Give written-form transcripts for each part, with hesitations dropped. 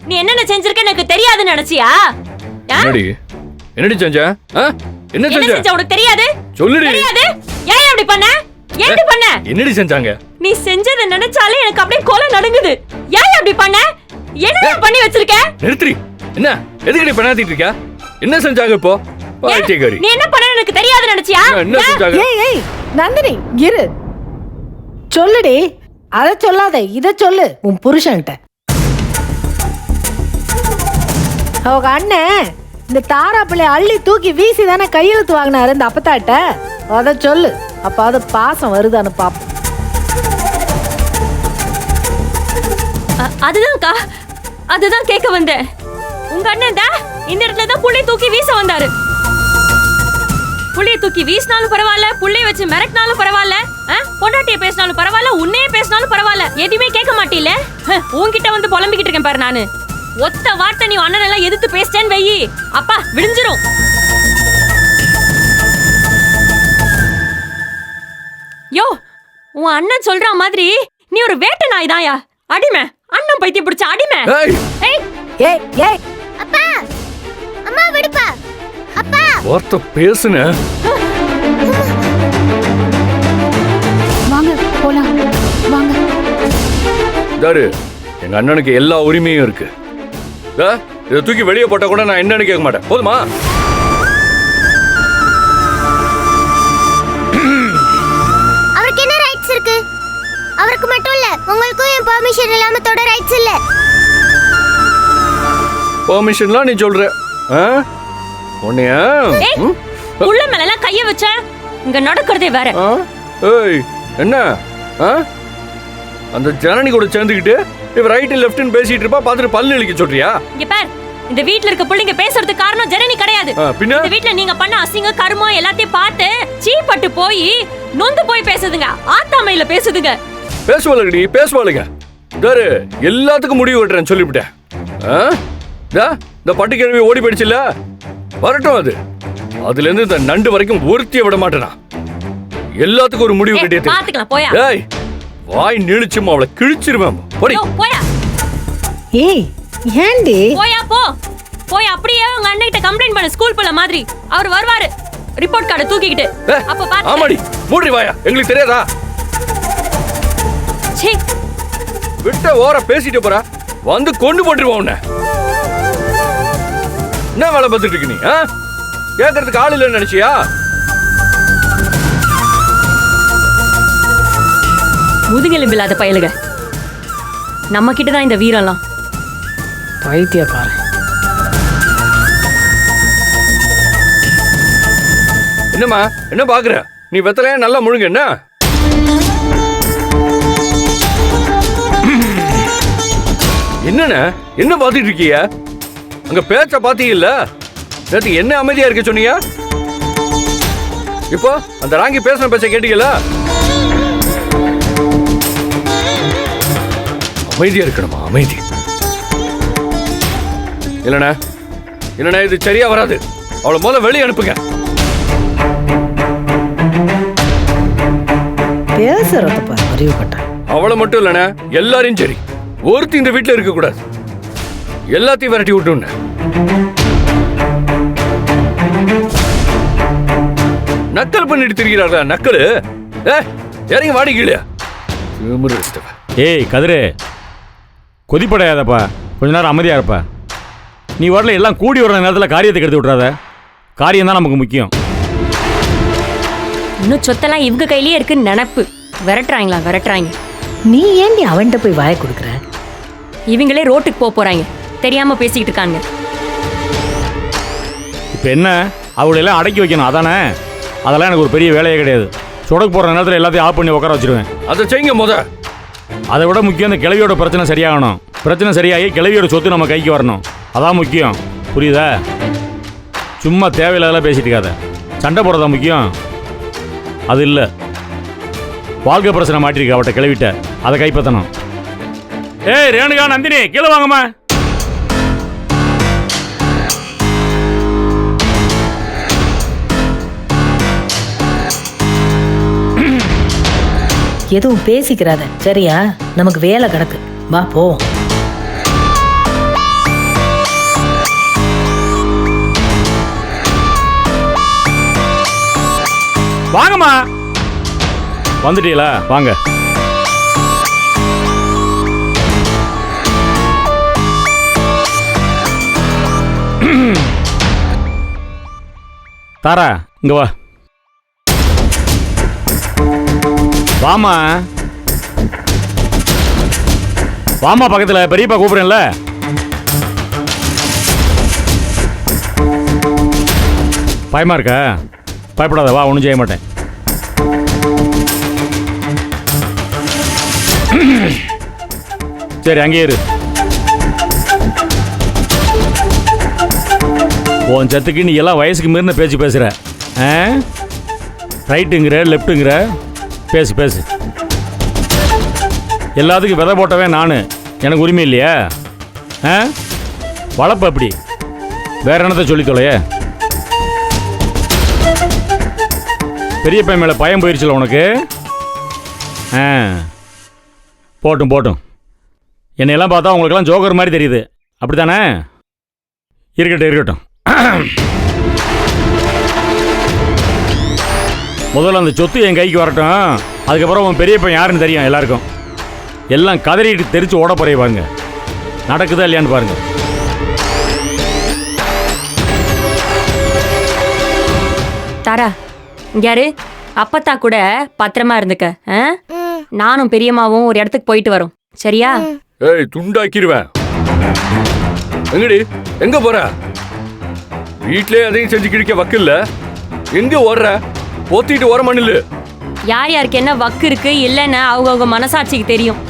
நீ என்னென்ன செஞ்சிருக்க எனக்கு தெரியாதுன்னு நினைச்சியா? என்னடி செஞ்ச? என்ன செஞ்ச உனக்கு தெரியாது? சொல்லுடி. தெரியாது? ஏன் அப்படி பண்ண? ஏன் பண்ண? என்னடி செஞ்சாங்க? நீ செஞ்சத நினைச்சாலே எனக்கு அப்படியே கொலை நடுங்குது. ஏன் அப்படி பண்ண? என்ன பண்ணி வச்சிருக்க? நிறுத்தி. என்ன எதுக்கு பண்ணாத்திட்டு இருக்க? என்ன செஞ்சாங்க இப்போ? பாட்டிகாரி. நீ என்ன பண்ண எனக்கு தெரியாதுன்னு நினைச்சியா? என்ன செஞ்சாங்க? ஏய் நந்தினி இரு. சொல்லுடி. அத சொல்லாத, இத சொல்லு உன் புருஷன்ட்ட. அவங்க அண்ணன் இந்த தாராப்பிள்ளை அள்ளி தூக்கி வீசி தானே கையெழுத்து வாங்கினாரு இந்த அப்பத்தாட்ட. அத சொல்லு. அப்ப அது பாசம் வருதான்னு பாப்போம். அதுதான் கேட்க வந்தேன். உங்க அண்ணன் தான் இந்த இடத்துல தான் புள்ளைய தூக்கி வீச வந்தாரு. புள்ளைய தூக்கி வீசினாலும் பரவாயில்ல, புள்ளைய வச்சு மிரட்டினாலும் பரவாயில்ல, பொண்டாட்டிய பேசினாலும் பரவாயில்ல, உன்னையே பேசினாலும் பரவாயில்ல, எதுவுமே கேட்க மாட்டீல. உன்கிட்ட வந்து புலம்பிக்கிட்டு இருக்கேன் பாரு. நானு ஒத்த வார்த்தை நீ அண்ணன் எல்லாம் எதிர்த்து பேசிட்டேன்னு வெயி, அப்பா விடிஞ்சிரும். யோ, உன் அண்ணன் சொல்ற மாதிரி நீ ஒரு வேட்டை நாய் தாயா. அடிமை, அண்ணன் பைத்தியம் பிடிச்ச அடிமை. அப்பா அம்மா விடுப்பா. அப்பா வார்த்தை பேசுன. வாங்க போலாம் வாங்க. தாரு, எங்க அண்ணனுக்கு எல்லா உரிமையும் இருக்கு. இதை தூக்கி வெளியே போட்டா கூட நான் என்னன்னு கேட்க மாட்டேன். போதுமா? அவருக்கு என்ன ரைட்ஸ் இருக்கு? அவருக்கு மட்டும் இல்ல, உங்களுக்கும் என் பெர்மிஷன் இல்லாம தொட ரைட்ஸ் இல்ல. பெர்மிஷன்லாம் நீ சொல்ற? உன்னையா உள்ள மேல எல்லாம் கைய வச்ச இங்க நடக்கிறதே வேற. ஏய் என்ன? அந்த ஜனனி கூட சேர்ந்துக்கிட்டு இவ ரைட் லெஃப்ட்னு பேசிட்டு இருப்பா, பாத்துட்டு பல்லு இழிக்க சொல்றியா? இங்க பார், இந்த வீட்ல இருக்க பிள்ளைங்க பேசுறதுக்கு காரணம் ஜனனி கிடையாது. பின்ன இந்த வீட்ல நீங்க பண்ண அசிங்க கர்மம் எல்லாத்தையும் பார்த்து சீப்பட்டு போய் நொந்து போய் பேசுதுங்க, ஆத்தாமையில பேசுதுங்க. பேசுவாளுங்கடி, பேசுவாளுங்க. தாரு, எல்லாத்துக்கும் முடிவு வெட்டுறேன்னு சொல்லிவிட்டேன். இந்த பட்டு கிழவி ஓடி போயிடுச்சுல்ல, வரட்டும். அதுல இருந்து இந்த நண்டு வரைக்கும் ஒருத்திய விட மாட்டேனா. எல்லாத்துக்கும் ஒரு முடிவு கட்டியே பாத்துக்கலாம். போயா. ஏய், வாய் நீளிச்சும் அவளை கிழிச்சிருவேன். போடி. போயா. ஏய் ஏண்டி? போயா போ. போய் அப்படியே உங்க அண்ணன் கிட்ட கம்ப்ளைண்ட் பண்ணு, ஸ்கூல் போல மாதிரி. அவர் வருவாரு ரிப்போர்ட் கார்டை தூக்கிக்கிட்டு. அப்ப பாத்து. ஆமாடி, மூடி வாயா. எங்களுக்கு தெரியாதா? சீ, விட்ட ஓர பேசிட்டு போறா, வந்து கொண்டு போட்டுருவோம் உன்னை. என்ன வேலை பார்த்துட்டு இருக்க நீ? கேட்கறதுக்கு ஆள் இல்லைன்னு நினைச்சியா? முதுகெலும்பு இல்லாத பயலுக. நம்ம கிட்டதான் இந்த வீரம்லாம். பைத்தியக்காரன். என்னம்மா, என்ன பாக்குற? நீ வெத்தலையா நல்லா முழுங்க. என்ன என்னண்ண என்ன பாத்துட்டு இருக்கீங்க? அங்க பேச்ச பாத்தீங்கல்ல, நேத்து என்ன அமைதியா இருக்க சொன்னீங்க? இப்போ அந்த ராங்கி பேசுன பேச்ச கேட்டீங்கல்ல? அமைதியா இருக்கணுமா? அமைதி இல்லண்ணா, இல்லண்ணா, இது சரியா வராது. அவளை முதல்ல வெளியே அனுப்புங்க. பேசுறத அறிவு கட்ட. அவளை மட்டும் இல்லண்ணா, எல்லாரையும் சரி. ஒருத்தி இந்த வீட்டுல இருக்க கூடாது. எல்லாத்தையும் விரட்டி விட்டு நக்கல் பண்ணிட்டு திரிகிறார்களா? நக்கல். இறங்கி வாடி கீழே. ஏய் கதிரே, கொதிப்படையாதப்பா, கொஞ்ச நேரம் அமைதியா இருப்பா. நீ வரல, எல்லாம் கூடி வர நேரத்தில் காரியத்தை கெடுத்து விட்றாத. காரியம் தான் நமக்கு முக்கியம். இன்னும் சொத்தெல்லாம் இவங்க கையிலேயே இருக்குன்னு நினப்பு. விரட்டுறாங்களா? விரட்டுறாங்க. நீ ஏண்டி அவன்கிட்ட போய் வாய கொடுக்குற? இவங்களே ரோட்டுக்கு போக போறாங்க, தெரியாம பேசிக்கிட்டு இருக்காங்க. இப்போ என்ன, அவங்களெல்லாம் அடக்கி வைக்கணும் அதானே? அதெல்லாம் எனக்கு ஒரு பெரிய வேலையே கிடையாது. சொடக்கு போடுற நேரத்தில் எல்லாத்தையும் ஆஃப் பண்ணி உட்கார வச்சிருவேன். அதை செய்யுங்க முத. அதை விட முக்கியம் இந்த கிழவியோட பிரச்சனை சரியாகணும். பிரச்சனை சரியாகி கிழவியோட சொத்து நம்ம கைக்கு வரணும். அதான் முக்கியம். புரியுதா? சும்மா தேவையில்லாதெல்லாம் பேசிட்டு இருக்காத. சண்டை போடுறதா முக்கியம். அது இல்லை, வாழ்க்கை பிரச்சனை மாட்டிருக்க அவட்ட கிளவிட்ட, அதை கைப்பற்றணும். ஏய் ரேணுகா, நந்தினி, கீழே வாங்கம்மா. எதுவும் பேசிக்கிறாத சரியா? நமக்கு வேலை கிடக்கு. வா போ. வாங்கம்மா. வந்துட்டீங்களா? வாங்க. தாரா இங்க வா. வாமா வாமா, பக்கத்துல பெரியப்பா கூப்பிடுறேன்ல. பயமா இருக்கா? பயப்படாத, வா, ஒன்றும் செய்ய மாட்டேன். சரி, அங்கேயே இரு. உன் சத்துக்கு நீ எல்லாம் வயசுக்கு மீறின பேச்சு பேசுற. ரைட்டுங்கிற லெஃப்ட்டுங்கிற பேசு பேசு. எல்லாத்துக்கும் விதை போட்டவன் நான், எனக்கு உரிமை இல்லையா? வளர்ப்பு அப்படி. வேற என்னத்தை சொல்லி தொலைய? பெரிய பையன் மேலே பயம் போயிடுச்சுல உனக்கு? போட்டும் போட்டும். என்னையெல்லாம் பார்த்தா உங்களுக்கெல்லாம் ஜோக்கர் மாதிரி தெரியுது, அப்படித்தானே? இருக்கட்டும் இருக்கட்டும். முதல்ல அந்த சொத்து என் கைக்கு வரட்டும், அதுக்கப்புறம் உன் பெரிய பையன் யாருன்னு தெரியும் எல்லாருக்கும். எல்லாம் கதறிட்டு தெரிச்சு ஓட போறே பாருங்க. நடக்குதா இல்லையான்னு பாருங்க. தாரா யாரு? அப்பத்தா கூட பத்திரமா இருந்துக்க. நானும் பெரியம்மாவும் ஒரு இடத்துக்கு போயிட்டு வரோம், சரியா? ஏய், துண்டாக்கிடுவேன். எங்கடி எங்க போற? வீட்லயே அதையும் செஞ்சு கிழிக்க வக்கில்ல, எங்க ஓடுற? போத்திட்டு ஓர மண்ணில். யார் யாருக்கு என்ன வக்கு இருக்கு இல்லைன்னு அவங்க மனசாட்சிக்கு தெரியும்.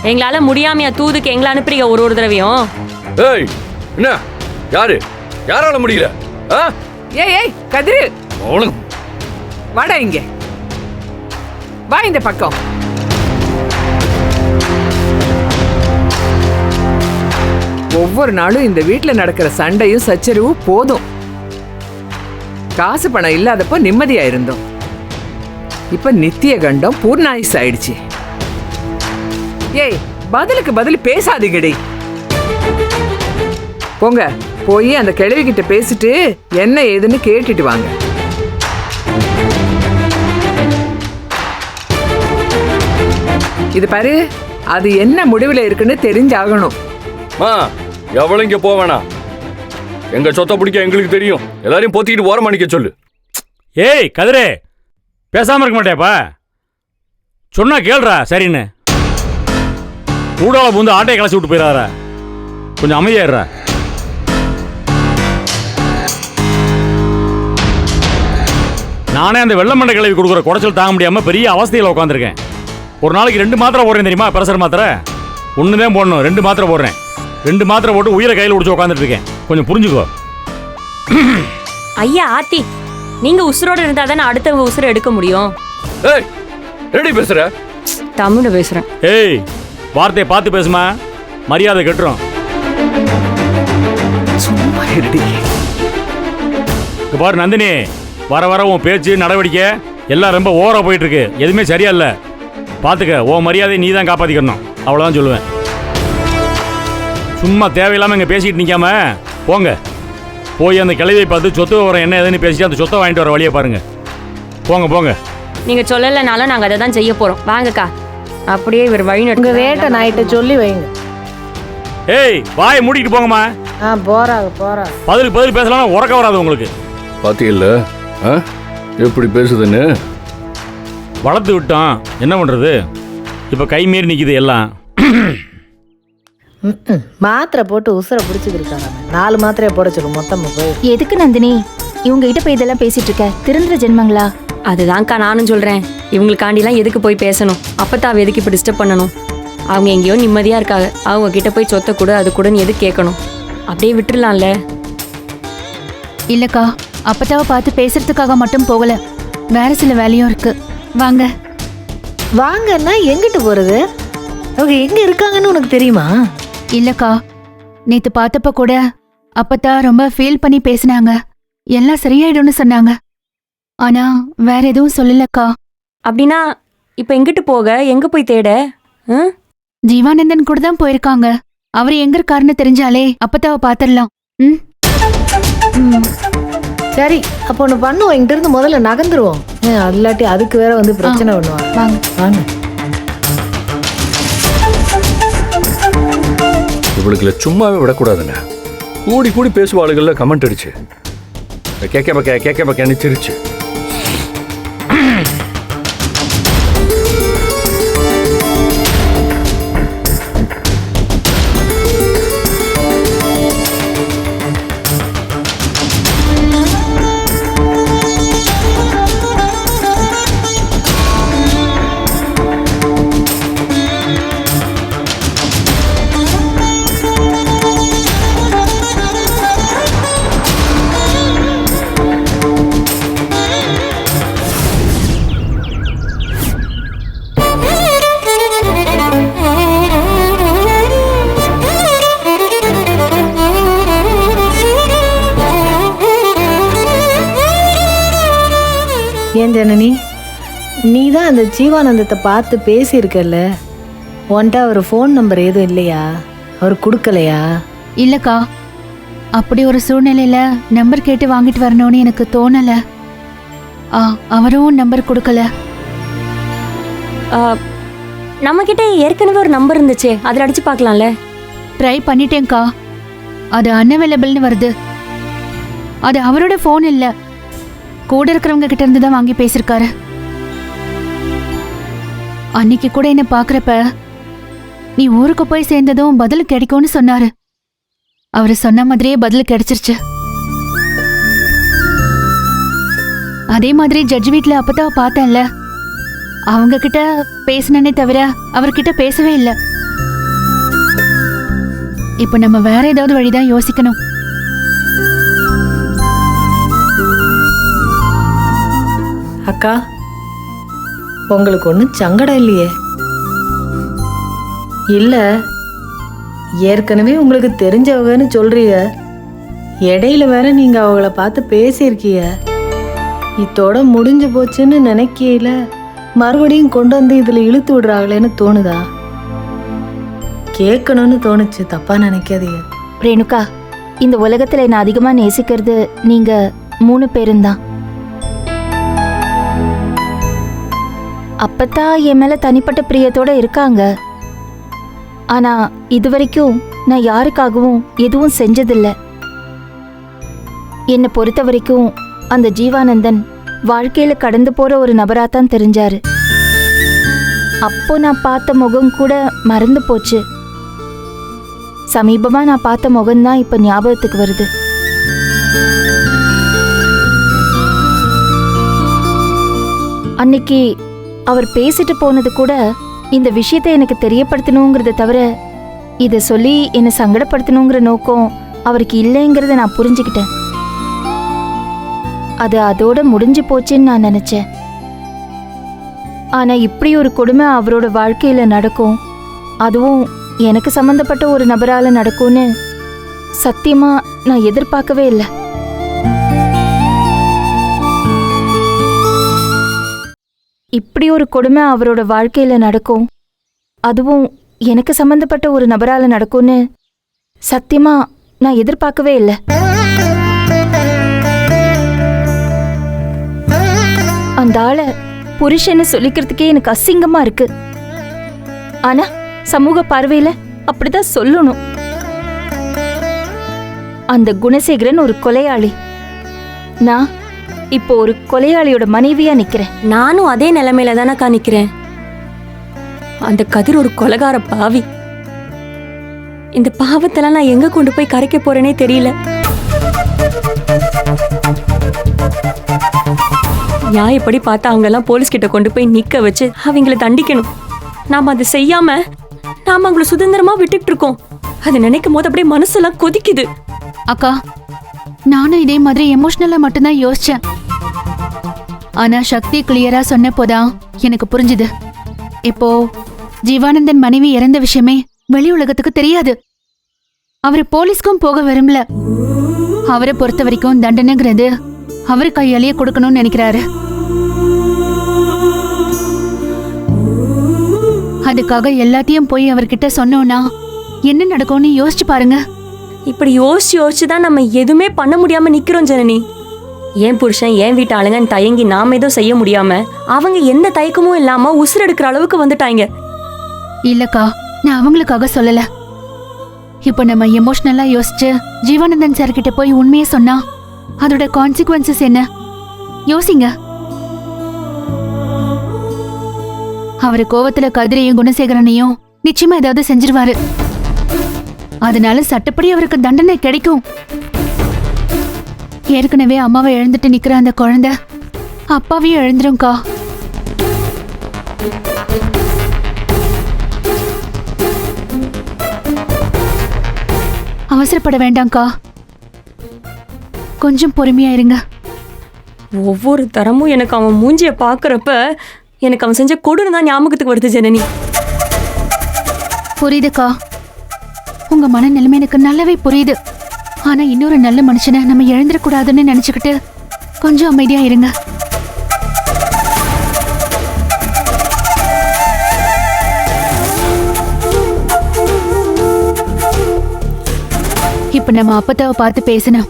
எங்களால முடியாமையா தூதுக்கு எங்களை அனுப்புறீங்க ஒரு தடவையும்? ஏய், என்ன யாரு? யாரால முடியல? ஏய் கதிரு, வாடா இங்க வா, இந்த பக்கம். ஒவ்வொரு நாளும் இந்த வீட்டுல நடக்கிற சண்டையும் சச்சரவும் போதும். காசு பணம் இல்லாதப்போ நிம்மதியா இருந்தோம். இப்ப நித்திய கண்டம் பூர்ணாயுஸ் ஆயிடுச்சு. ஏய், பதிலுக்கு பதில் பேசாதீங்கடி. போங்க, போய் அந்த கிழவி கிட்ட பேசிட்டு என்ன ஏதுன்னு கேட்டுட்டு வாங்க. இது பாரு, அது என்ன முடிவுல இருக்குன்னு தெரிஞ்சாகணும். எவ்வளவு இங்க போவேனா? எங்க சொத்தை பிடிக்க எங்களுக்கு தெரியும். எல்லாரையும் போத்திட்டு ஓரம் அணிக்க சொல்லு. ஏய் கதிரே, பேசாம இருக்க மாட்டேப்பா. சொன்னா கேள்றா சரின்னு. கூடால பூந்து ஆட்டையை கலச்சி விட்டு போயிடாரா. கொஞ்சம் அமைதியாடுறா. நானே அந்த வெள்ளை மண்டை கிளவி கொடுக்குற குடைச்சல் தாங்க முடியாம பெரிய அவஸ்தையில் உட்காந்துருக்கேன். ஒரு நாளைக்கு 2 மாத்திரை போடுறேன் தெரியுமா? பிரஷர் மாத்திரை 1 தான் போடணும், 2 மாத்திரை போடுறேன். 2 மாத்திரை போட்டு உயிரை கையில் பிடிச்சி உட்காந்துட்டு இருக்கேன். கொஞ்சம் புரிஞ்சுக்கோ. ஐயா ஆத்தி, நீங்க உசுரோட இருந்தா தானே அடுத்தவங்க உசுரை எடுக்க முடியும். ஏய், ரெடி பேசுற? தமிழ பேசுறேன். ஏய், வார்த்தையை பார்த்து பேசுமா, மரியாதை கெட்டுரும். சும்மா இருடி. இங்க பாரு நந்தினி, வர வர உன் பேச்சு நடவடிக்கை எல்லாம் ரொம்ப ஓவரா போயிட்டு இருக்கு. எதுவுமே சரியா இல்லை. பார்த்துக்க, உன் மரியாதையை நீ தான் காப்பாற்றிக்கணும், அவ்வளோதான் சொல்லுவேன். சும்மா தேவையில்லாமல் இங்கே பேசிக்கிட்டு நிற்காம போங்க. போய் அந்த கிளவியை பார்த்து சொத்து வர என்ன ஏதுன்னு பேசிட்டு அந்த சொத்தை வாங்கிட்டு வர வழியை பாருங்க. போங்க போங்க. நீங்க சொல்லலைனாலும் நாங்க அதை தான் செய்ய போறோம். வாங்கக்கா. அப்படியே இவர் வழி உங்க நடங்க. வேட்டை நாயிட்ட சொல்லி வைங்க. ஏய், வாயை மூடிட்டு போங்கம்மா. போறாங்க. பதில் பேசலாம், உறக்க வராது உங்களுக்கு. பாத்தீங்கல்ல எப்படி பேசுதுன்னு? வளர்த்து விட்டோம், என்ன பண்றது? இப்ப கை மீறி நிக்குது எல்லாம். மாத்திரை போட்டு உசுரை பிடிச்சிருக்காங்க. 4 மாத்திரையை போட சொல்லு மொத்தமா போய். எதுக்கு நந்தினி இவங்க கிட்ட போய் இதெல்லாம் பேசிட்டு இருக்க? திருந்துற ஜென்மங்களா? அதுதான்க்கா நானும் சொல்றேன். இவங்களுக்காண்டிலாம் எதுக்கு போய் பேசணும்? அப்பத்தாவ எதுக்கு இப்ப டிஸ்டர்ப் பண்ணணும்? அவங்க எங்கேயோ நிம்மதியா இருக்காங்க. அவங்க கிட்ட போய் சொத்தை கூட அது கூடன்னு எதுக்கு கேட்கணும்? அப்படியே விட்டுறலாம்ல. இல்லக்கா, அப்பத்தாவ பார்த்து பேசுறதுக்காக மட்டும் போகல, வேற சில வேலையும் இருக்கு. வாங்க. வாங்கன்னா எங்கிட்டு போறது? அவங்க எங்க இருக்காங்கன்னு உனக்கு தெரியுமா? இல்லக்கா, நேத்து பார்த்தப்ப கூட அப்பத்தா ரொம்ப ஃபீல் பண்ணி பேசினாங்க. எல்லாம் சரியாயிடும்னு சொன்னாங்க. ஆனா வேற எதுவும் சொல்லலக்கா. அப்படின்னா இப்ப எங்கிட்டு போக? எங்க போய் தேட? ஜீவானந்தன் கூட தான் போயிருக்காங்க. அவர் எங்க இருக்காருன்னு தெரிஞ்சாலே அப்பத்தாவ பாத்திரலாம். சரி அப்போ ஒன்று பண்ணுவோம், இங்கிட்ட இருந்து முதல்ல நகர்ந்துருவோம். இல்லாட்டி அதுக்கு வேற வந்து பிரச்சனை பண்ணுவாங்க. வாங்க. வாங்க. இவளுக்குல சும்மாவே விடக்கூடாதுங்க. கூடி கூடி பேசுவாளுகள்ல கமெண்ட் அடிச்சு கேட்க பக்க நிச்சிருச்சு. ஏன் ஜனனி, நீ தான் அந்த ஜீவானந்தத்தை பார்த்து பேசியிருக்கல, உன்ட்ட அவர் ஃபோன் நம்பர் எதுவும் இல்லையா? அவர் கொடுக்கலையா? இல்லக்கா, அப்படி ஒரு சூழ்நிலையில நம்பர் கேட்டு வாங்கிட்டு வரணும்னு எனக்கு தோணல. அவரும் நம்பர் கொடுக்கல. நம்ம கிட்ட ஏற்கனவே ஒரு நம்பர் இருந்துச்சே, அதில் அடிச்சு பார்க்கலாம்ல. ட்ரை பண்ணிட்டேன்க்கா, அது அன்அவைலபிள்னு வருது. அது அவரோட ஃபோன் இல்ல, கூட இருக்கிறவங்க கிட்ட இருந்து தான் வாங்கி பேசியிருக்காரு. அன்னைக்கு கூட என்ன பாக்குறப்ப நீ ஊருக்கு போய் சேர்ந்ததும் பதில் கிடைக்கும்னு சொன்னாரு. அவரு சொன்ன மாதிரியே பதில் கிடைச்சிருச்சு. அதே மாதிரி ஜட்ஜ் வீட்ல அப்பதான் பார்த்தேன்ல, அவங்க கிட்ட பேசினே தவிர அவர்கிட்ட பேசவே இல்லை. இப்ப நம்ம வேற ஏதாவது வழிதான் யோசிக்கணும். அக்கா, உங்களுக்கு ஒன்றும் சங்கடம் இல்லையே? இல்லை, ஏற்கனவே உங்களுக்கு தெரிஞ்சவங்கன்னு சொல்றீங்க, இடையில வேற நீங்க அவங்கள பார்த்து பேசியிருக்கீங்க. இதோட முடிஞ்சு போச்சுன்னு நினைக்கையில மறுபடியும் கொண்டு வந்து இதுல இழுத்து விடுறாங்களேன்னு தோணுதா? கேட்கணும்னு தோணுச்சு, தப்பா நினைக்காதீங்க. ரேணுகா, இந்த உலகத்துல என்ன அதிகமா நேசிக்கிறது நீங்க 3 பேரும் தான். அப்பத்தான் என் மேல தனிப்பட்ட பிரியத்தோட இருக்காங்க. ஆனா இதுவரைக்கும் நான் யாருக்காகவும் எதுவும் செஞ்சதில்லை. என்னை பொறுத்த வரைக்கும் அந்த ஜீவானந்தன் வாழ்க்கையில கடந்து போற ஒரு நபராத்தான் தெரிஞ்சாரு. அப்போ நான் பார்த்த முகம் கூட மறந்து போச்சு. சமீபமா நான் பார்த்த முகம்தான் இப்ப ஞாபகத்துக்கு வருது. அன்னைக்கு அவர் பேசிட்டு போனது கூட இந்த விஷயத்தை எனக்கு தெரியப்படுத்தணுங்கிறத தவிர இதை சொல்லி என்னை சங்கடப்படுத்தணுங்கிற நோக்கம் அவருக்கு இல்லைங்கிறத நான் புரிஞ்சுக்கிட்டேன். அது அதோட முடிஞ்சு போச்சுன்னு நான் நினைச்சேன். ஆனா இப்படி ஒரு கொடுமை அவரோட வாழ்க்கையில நடக்கும், அதுவும் எனக்கு சம்பந்தப்பட்ட ஒரு நபரால நடக்கும்னு சத்தியமா நான் எதிர்பார்க்கவே இல்லை. இப்படி ஒரு கொடுமை அவரோட வாழ்க்கையில நடக்கும், அதுவும் எனக்கு சம்பந்தப்பட்ட ஒரு நபரால நடக்கும்னு சத்தியமா நான் எதிர்பார்க்கவே இல்லை. அந்த ஆளை புருஷன்னு சொல்லிக்கிறதுக்கே எனக்கு அசிங்கமா இருக்கு. ஆனா சமூக பார்வையில அப்படிதான் சொல்லணும். அந்த குணசேகரன் ஒரு கொலையாளி, நான் இப்போ ஒரு கொலையாளியோட மனைவியா நிக்கிறேன். நானும் அதே நிலைமையில தானக்கா நிக்கிறேன். அந்த கதிர் ஒரு கொலைகார பாவி. இந்த பாவத்தெல்லாம் நான் எங்க கொண்டு போய் கரைக்க போறேனே தெரியல. நியாயப்படி பார்த்தா அவங்க எல்லாம் போலீஸ் கிட்ட கொண்டு போய் நிக்க வச்சு அவங்கள தண்டிக்கணும். நாம அதை செய்யாம நாம அவங்கள சுதந்திரமா விட்டுட்டு இருக்கோம். அதை நினைக்கும் போது அப்படியே மனசெல்லாம் கொதிக்குது. அக்கா, நானும் இதே மாதிரி எமோஷனலா மட்டும்தான் யோசிச்சேன். ஆனா சக்தி கிளியரா சொன்னப்போதான் எனக்கு புரிஞ்சுது. இப்போ ஜீவானந்தன் மனைவி இறந்த விஷயமே வெளி உலகத்துக்கு தெரியாது. அவரு போலீஸ்க்கும் போக விரும்பல. அவரை பொறுத்த வரைக்கும் தண்டனைங்கிறது அவரு கையாலேயே கொடுக்கணும்னு நினைக்கிறாரு. அதுக்காக எல்லாத்தையும் போய் அவர்கிட்ட சொன்னோம்னா என்ன நடக்கும்னு யோசிச்சு பாருங்க. இப்படி யோசிச்சு யோசிச்சுதான் நம்ம எதுவுமே பண்ண முடியாம நிக்கிறோம் ஜனனி. என் புருஷன் என் வீட்டு ஆளுங்கன்னு தயங்கி நாம எதுவும் செய்ய முடியாம அவங்க எந்த தயக்கமும் இல்லாம உசுர் எடுக்கிற அளவுக்கு வந்துட்டாங்க. இல்லக்கா, நான் அவங்களுக்காக சொல்லல. இப்போ நம்ம எமோஷனலா யோசிச்சு ஜீவானந்தன் சார் கிட்ட போய் உண்மையை சொன்னா அதோட கான்சிக்வன்சஸ் என்ன யோசிங்க. அவரு கோவத்துல கதிரையும் குணசேகரனையும் நிச்சயமா ஏதாவது செஞ்சிருவாரு. அதனால சட்டப்படி அவருக்கு தண்டனை கிடைக்கும். ஏற்கனவே அம்மாவை இழந்துட்டு நிக்கிற அந்த குழந்தை அப்பாவையும் எழுந்துரும்க்கா. அவசரப்பட வேண்டாம்க்கா, கொஞ்சம் பொறுமையா இருங்க. ஒவ்வொரு தரமும் எனக்கு அவன் மூஞ்சிய பாக்குறப்ப எனக்கு அவன் செஞ்ச கொடுமை தான் ஞாபகத்துக்கு வருது ஜனனி. புரியுதுக்கா, உங்க மன நிலைமை எனக்கு நல்லாவே புரியுது. ஆனா இன்னொரு நல்ல மனுஷனை நம்ம இழந்துடக்கூடாதுன்னு நினைச்சுக்கிட்டு கொஞ்சம் அமைதியா இருங்க. இப்ப நம்ம அப்பத்தாவை பார்த்து பேசணும்.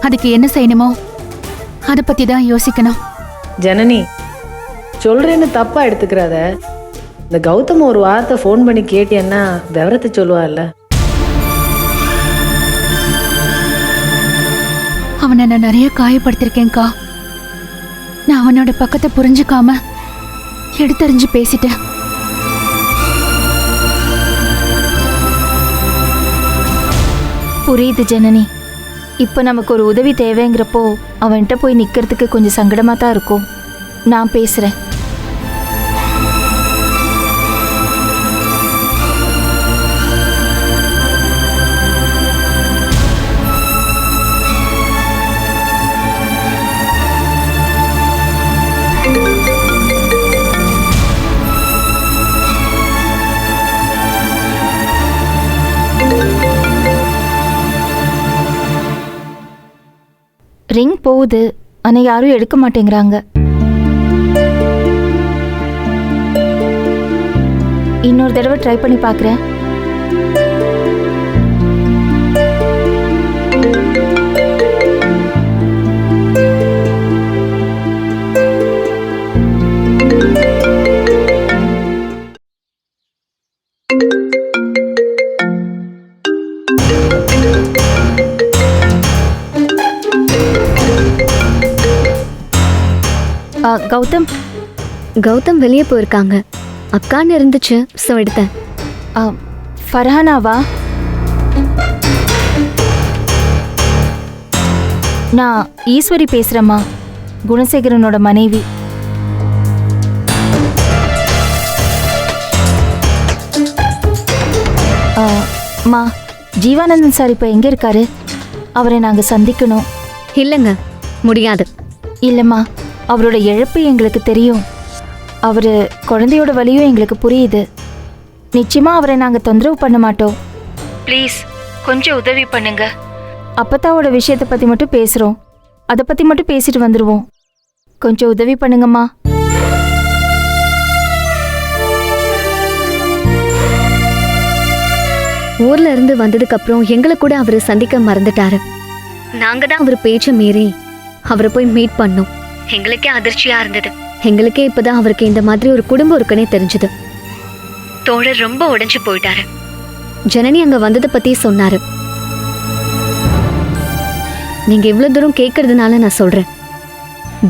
அதுக்கு என்ன செய்யணுமோ அதை பத்தி தான் யோசிக்கணும். ஜனனி, சொல்றேன்னு தப்பா எடுத்துக்கிறாத. இந்த கௌதம் ஒரு வார்த்தை ஃபோன் பண்ணி கேட்டியன்னா விவரத்தை சொல்லுவாள்ல. அவனை நான் நிறைய காயப்படுத்திருக்கேன்க்கா. நான் அவனோட பக்கத்தை புரிஞ்சுக்காம எடுத்தறிஞ்சு பேசிட்டேன். புரியுது ஜனனி. இப்போ நமக்கு ஒரு உதவி தேவைங்கிறப்போ அவன்கிட்ட போய் நிற்கிறதுக்கு கொஞ்சம் சங்கடமாக தான் இருக்கும். நான் பேசுகிறேன். ரிங் போகுது, ஆனால் யாரும் எடுக்க மாட்டேங்கிறாங்க. இன்னொரு தடவை ட்ரை பண்ணி பார்க்குறேன். கௌதம் கௌதம் வெளியே போயிருக்காங்க. அக்கான்னு இருந்துச்சு, ஸோ எடுத்தேன். ஃபர்ஹானாவா? நான் ஈஸ்வரி பேசுகிறேம்மா, குணசேகரனோட மனைவி. மா, ஜீவானந்தன் சார் இப்போ எங்கே இருக்காரு? அவரை நாங்கள் சந்திக்கணும். இல்லைங்க, முடியாது. இல்லைம்மா, அவரோட இழப்பு எங்களுக்கு தெரியும். அவர் குழந்தையோட வலியும் எங்களுக்கு புரியுது. நிச்சயமாக அவரை நாங்கள் தொந்தரவு பண்ண மாட்டோம். ப்ளீஸ் கொஞ்சம் உதவி பண்ணுங்க. அப்பத்தாவோட விஷயத்தை பற்றி மட்டும் பேசுகிறோம், அதை பற்றி மட்டும் பேசிட்டு வந்துடுவோம். கொஞ்சம் உதவி பண்ணுங்கம்மா. ஊர்ல இருந்து வந்ததுக்கு அப்புறம் எங்களை கூட அவரை சந்திக்க மறந்துட்டாரு. நாங்க தான் அவர் பேச்ச மீறி அவரை போய் மீட் பண்ணோம். எங்களுக்கே அதிர்ச்சியா இருந்தது. எங்களுக்கே இப்பதான் அவருக்கு இந்த மாதிரி ஒரு குடும்பம் இருக்குன்னே தெரிஞ்சது. தோழர் ரொம்ப உடைஞ்சு போயிட்டாரு. ஜனனி அங்க வந்ததை பத்தி சொன்னாரு. நீங்க இவ்வளவு தூரம் கேட்கறதுனால நான் சொல்றேன்,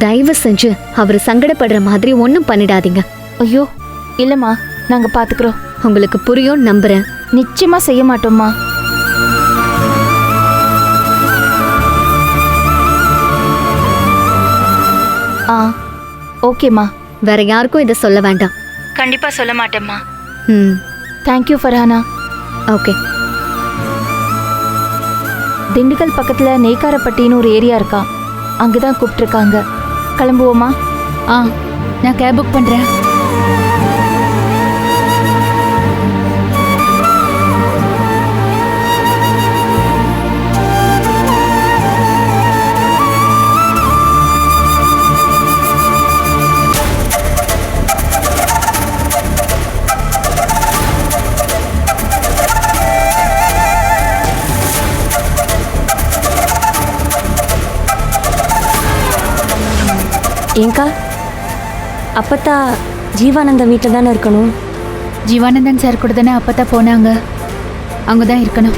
தயவு செஞ்சு அவர் சங்கடப்படுற மாதிரி ஒன்றும் பண்ணிடாதீங்க. ஐயோ இல்லைம்மா, நாங்கள் பார்த்துக்குறோம். உங்களுக்கு புரியும் நம்புறேன். நிச்சயமா செய்ய மாட்டோம்மா. ஓகேம்மா. வேற யாருக்கும் இதை சொல்ல வேண்டாம். கண்டிப்பா சொல்ல மாட்டேம்மா. தேங்க்யூ ஃபர்ஹானா. ஓகே. திண்டுக்கல் பக்கத்துல நெய்க்காரப்பட்டின்னு ஒரு ஏரியா இருக்கா, அங்கதான் கூப்பிட்டுருக்காங்க. கிளம்புவோமா? நான் கேப் புக் பண்றேன். ஏங்கா அப்பத்தா ஜீவானந்தம் வீட்டில் தானே இருக்கணும்? ஜீவானந்தன் சார் கூட தானே அப்பதான் போனாங்க, அங்கதான் இருக்கணும்.